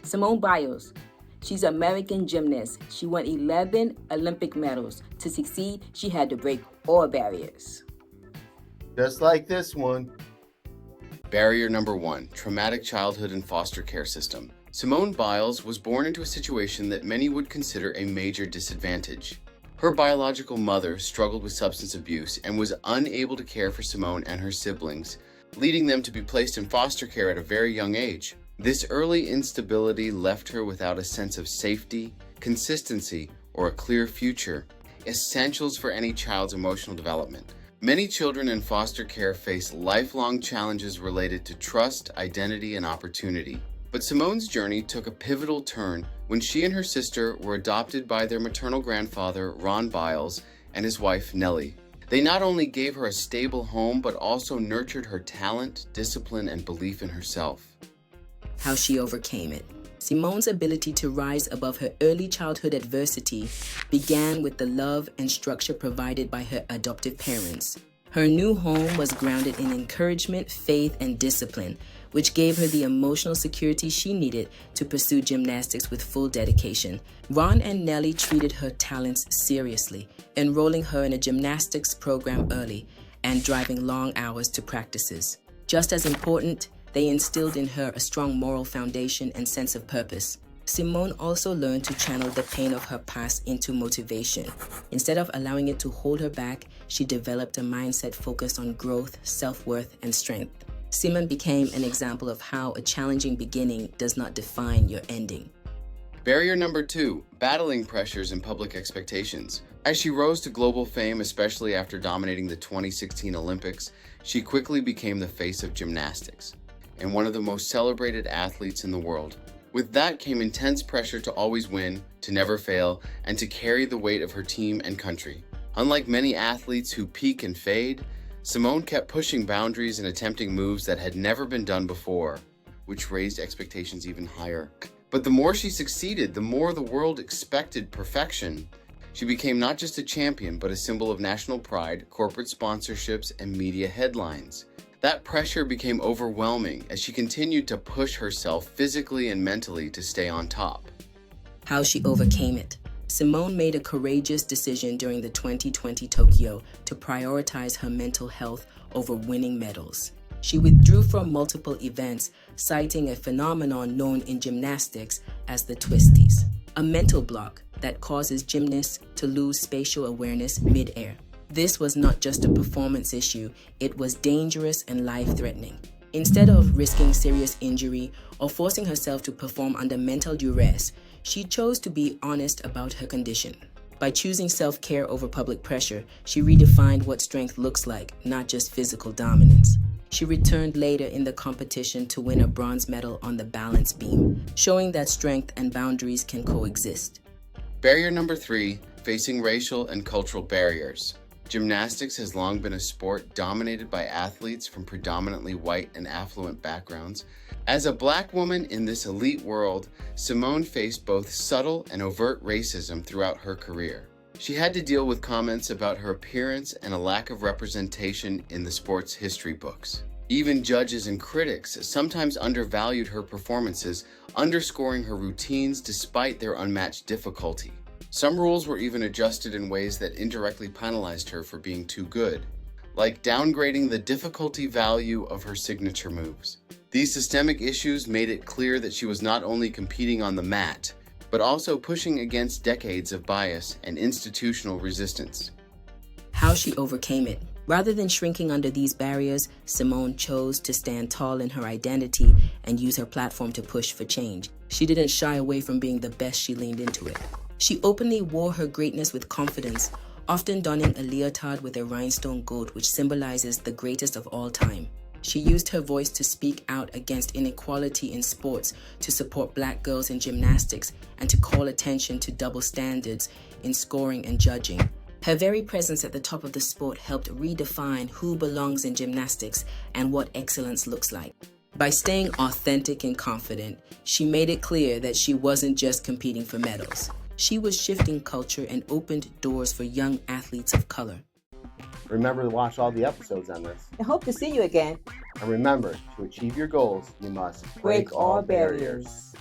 Simone Biles. She's an American gymnast. She won 11 Olympic medals. To succeed, she had to break all barriers. Just like this one. Barrier number 1, traumatic childhood and foster care system. Simone Biles was born into a situation that many would consider a major disadvantage. Her biological mother struggled with substance abuse and was unable to care for Simone and her siblings, leading them to be placed in foster care at a very young age. This early instability left her without a sense of safety, consistency, or a clear future, essentials for any child's emotional development. Many children in foster care face lifelong challenges related to trust, identity, and opportunity. But Simone's journey took a pivotal turn when she and her sister were adopted by their maternal grandfather, Ron Biles, and his wife, Nellie. They not only gave her a stable home, but also nurtured her talent, discipline, and belief in herself. How she overcame it. Simone's ability to rise above her early childhood adversity began with the love and structure provided by her adoptive parents. Her new home was grounded in encouragement, faith, and discipline, which gave her the emotional security she needed to pursue gymnastics with full dedication. Ron and Nellie treated her talents seriously, enrolling her in a gymnastics program early and driving long hours to practices. Just as important, they instilled in her a strong moral foundation and sense of purpose. Simone also learned to channel the pain of her past into motivation. Instead of allowing it to hold her back, she developed a mindset focused on growth, self-worth, and strength. Simone became an example of how a challenging beginning does not define your ending. Barrier number 2, battling pressures and public expectations. As she rose to global fame, especially after dominating the 2016 Olympics, she quickly became the face of gymnastics and one of the most celebrated athletes in the world. With that came intense pressure to always win, to never fail, and to carry the weight of her team and country. Unlike many athletes who peak and fade, Simone kept pushing boundaries and attempting moves that had never been done before, which raised expectations even higher. But the more she succeeded, the more the world expected perfection. She became not just a champion, but a symbol of national pride, corporate sponsorships, and media headlines. That pressure became overwhelming as she continued to push herself physically and mentally to stay on top. How she overcame it. Simone made a courageous decision during the 2020 Tokyo to prioritize her mental health over winning medals. She withdrew from multiple events, citing a phenomenon known in gymnastics as the twisties, a mental block that causes gymnasts to lose spatial awareness mid-air. This was not just a performance issue, it was dangerous and life-threatening. Instead of risking serious injury or forcing herself to perform under mental duress, she chose to be honest about her condition. By choosing self-care over public pressure, she redefined what strength looks like, not just physical dominance. She returned later in the competition to win a bronze medal on the balance beam, showing that strength and boundaries can coexist. Barrier number 3, facing racial and cultural barriers. Gymnastics has long been a sport dominated by athletes from predominantly white and affluent backgrounds. As a Black woman in this elite world, Simone faced both subtle and overt racism throughout her career. She had to deal with comments about her appearance and a lack of representation in the sport's history books. Even judges and critics sometimes undervalued her performances, underscoring her routines despite their unmatched difficulty. Some rules were even adjusted in ways that indirectly penalized her for being too good, like downgrading the difficulty value of her signature moves. These systemic issues made it clear that she was not only competing on the mat, but also pushing against decades of bias and institutional resistance. How she overcame it. Rather than shrinking under these barriers, Simone chose to stand tall in her identity and use her platform to push for change. She didn't shy away from being the best, she leaned into it. She openly wore her greatness with confidence, often donning a leotard with a rhinestone goat which symbolizes the greatest of all time. She used her voice to speak out against inequality in sports, to support Black girls in gymnastics, and to call attention to double standards in scoring and judging. Her very presence at the top of the sport helped redefine who belongs in gymnastics and what excellence looks like. By staying authentic and confident, she made it clear that she wasn't just competing for medals. She was shifting culture and opened doors for young athletes of color. Remember to watch all the episodes on this. I hope to see you again. And remember, to achieve your goals, you must Break all barriers.